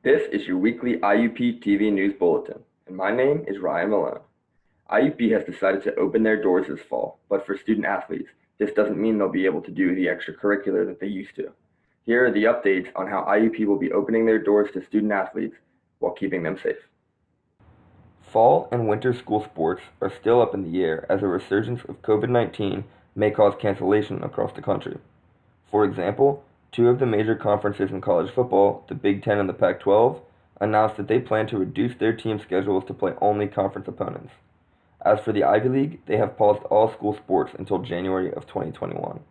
This is your weekly IUP TV News Bulletin, and my name is Ryan Malone. IUP has decided to open their doors this fall, but for student athletes, this doesn't mean they'll be able to do the extracurricular that they used to. Here are the updates on how IUP will be opening their doors to student athletes while keeping them safe. Fall and winter school sports are still up in the air as a resurgence of COVID-19 may cause cancellation across the country. For example, two of the major conferences in college football, the Big Ten and the Pac-12, announced that they plan to reduce their team schedules to play only conference opponents. As for the Ivy League, they have paused all school sports until January of 2021.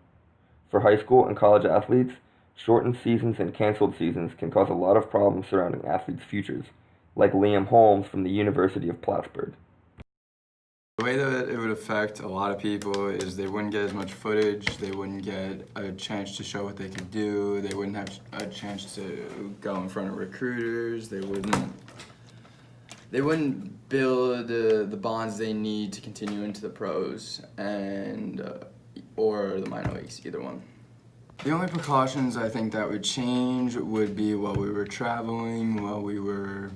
For high school and college athletes, shortened seasons and canceled seasons can cause a lot of problems surrounding athletes' futures, like Liam Holmes from the University of Plattsburgh. The way that it would affect a lot of people is they wouldn't get as much footage, they wouldn't get a chance to show what they could do, they wouldn't have a chance to go in front of recruiters, they wouldn't build the bonds they need to continue into the pros and or the minor leagues, either one. The only precautions I think that would change would be while we were traveling, while we were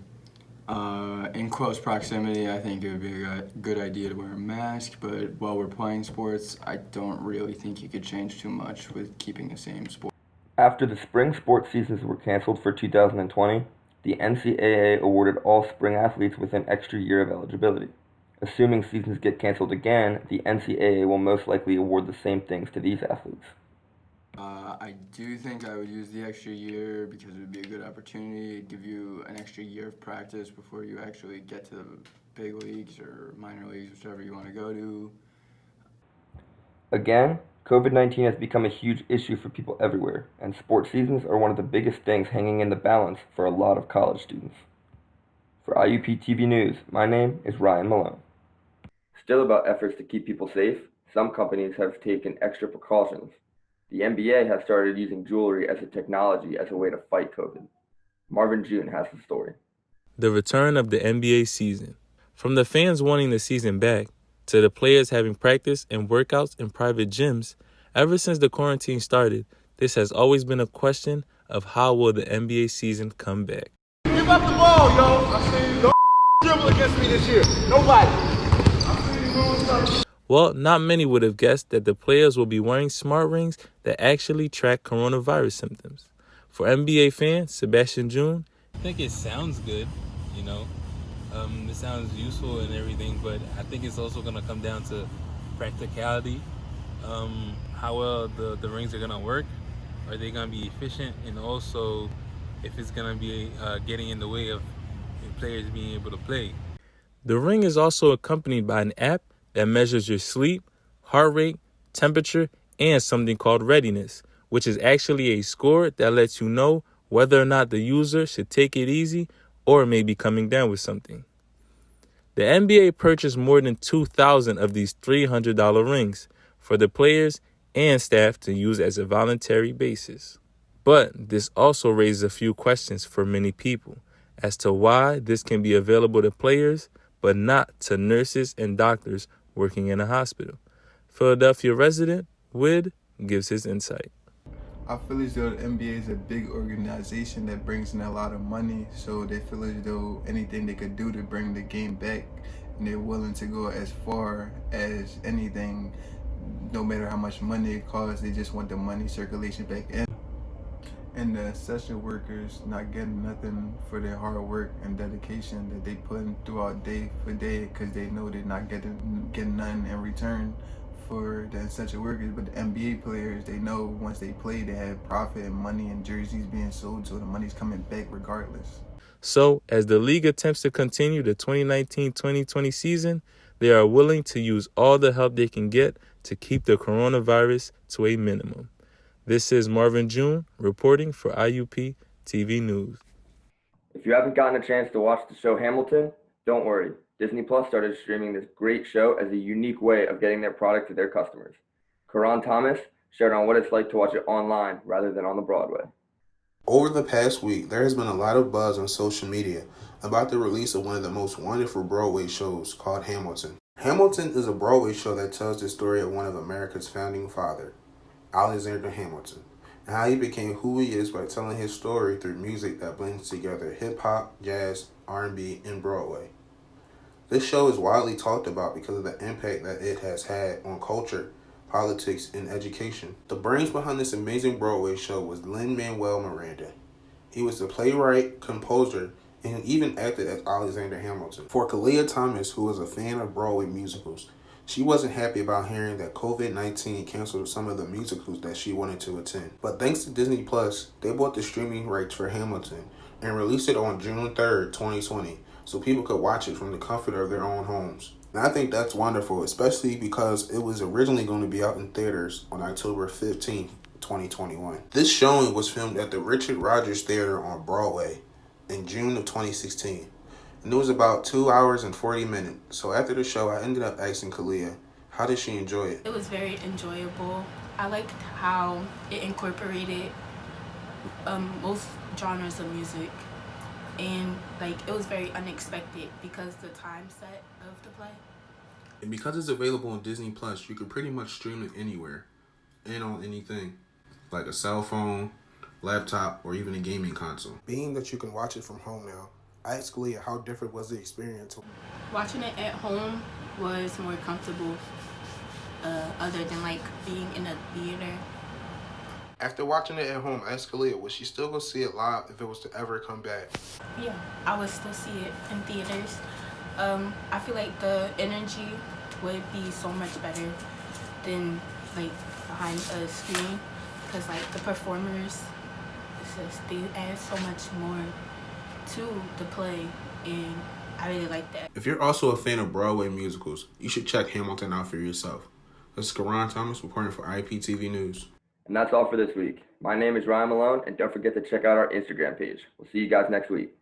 in close proximity. I think it would be a good idea to wear a mask, but while we're playing sports, I don't really think you could change too much with keeping the same sport. After the spring sports seasons were canceled for 2020, the NCAA awarded all spring athletes with an extra year of eligibility. Assuming seasons get canceled again, the NCAA will most likely award the same things to these athletes. I do think I would use the extra year because it would be a good opportunity to give you an extra year of practice before you actually get to the big leagues or minor leagues, whichever you want to go to. Again, COVID-19 has become a huge issue for people everywhere, and sports seasons are one of the biggest things hanging in the balance for a lot of college students. For IUP TV News, my name is Ryan Malone. Still about efforts to keep people safe, some companies have taken extra precautions. The NBA has started using jewelry as a technology as a way to fight COVID. Marvin June has the story. The return of the NBA season. From the fans wanting the season back, to the players having practice and workouts in private gyms, ever since the quarantine started, this has always been a question of how will the NBA season come back. Give up the ball, yo. I seen no dribble against me this year. Nobody. I seen you. Well, not many would have guessed that the players will be wearing smart rings that actually track coronavirus symptoms. For NBA fan Sebastian June, I think it sounds good, you know. It sounds useful and everything, but I think it's also going to come down to practicality. How well the rings are going to work. Are they going to be efficient? And also if it's going to be getting in the way of players being able to play. The ring is also accompanied by an app that measures your sleep, heart rate, temperature, and something called readiness, which is actually a score that lets you know whether or not the user should take it easy or may be coming down with something. The NBA purchased more than 2,000 of these $300 rings for the players and staff to use as a voluntary basis. But this also raises a few questions for many people as to why this can be available to players but not to nurses and doctors working in a hospital. Philadelphia resident Wid gives his insight. I feel as though the NBA is a big organization that brings in a lot of money, so they feel as though anything they could do to bring the game back, and they're willing to go as far as anything, no matter how much money it costs. They just want the money circulation back in. And the essential workers not getting nothing for their hard work and dedication that they put in throughout day for day, because they know they're not getting nothing in return for the essential workers. But the NBA players, they know once they play, they have profit and money and jerseys being sold, so the money's coming back regardless. So, as the league attempts to continue the 2019-2020 season, they are willing to use all the help they can get to keep the coronavirus to a minimum. This is Marvin June reporting for IUP TV News. If you haven't gotten a chance to watch the show Hamilton, don't worry. Disney Plus started streaming this great show as a unique way of getting their product to their customers. Karan Thomas shared on what it's like to watch it online rather than on the Broadway. Over the past week, there has been a lot of buzz on social media about the release of one of the most wonderful Broadway shows called Hamilton. Hamilton is a Broadway show that tells the story of one of America's founding fathers, Alexander Hamilton. and how he became who he is by telling his story through music that blends together hip-hop, jazz, R&B, and Broadway. This show is widely talked about because of the impact that it has had on culture, politics, and education. The brains behind this amazing Broadway show was Lin-Manuel Miranda. He was the playwright, composer, and even acted as Alexander Hamilton. For Kalia Thomas, who was a fan of Broadway musicals, she wasn't happy about hearing that COVID-19 canceled some of the musicals that she wanted to attend. But thanks to Disney Plus, they bought the streaming rights for Hamilton and released it on June 3rd, 2020, so people could watch it from the comfort of their own homes. And I think that's wonderful, especially because it was originally going to be out in theaters on October 15th, 2021. This showing was filmed at the Richard Rodgers Theater on Broadway in June of 2016. And it was about 2 hours and 40 minutes. So after the show, I ended up asking Kalia, how did she enjoy it? It was very enjoyable. I liked how it incorporated most genres of music. And it was very unexpected because the time set of the play. And because it's available on Disney Plus, you can pretty much stream it anywhere and on anything, like a cell phone, laptop, or even a gaming console. Being that you can watch it from home now, I asked Kalia how different was the experience. Watching it at home was more comfortable, other than being in a theater. After watching it at home, I asked Kalia, would she still go see it live if it was to ever come back? Yeah, I would still see it in theaters. I feel like the energy would be so much better than behind a screen, because the performers, they add so much more to the play, and I really like that. If you're also a fan of Broadway musicals, you should check Hamilton out for yourself. This is Karan Thomas reporting for IUP TV News. And that's all for this week. My name is Ryan Malone, and don't forget to check out our Instagram page. We'll see you guys next week.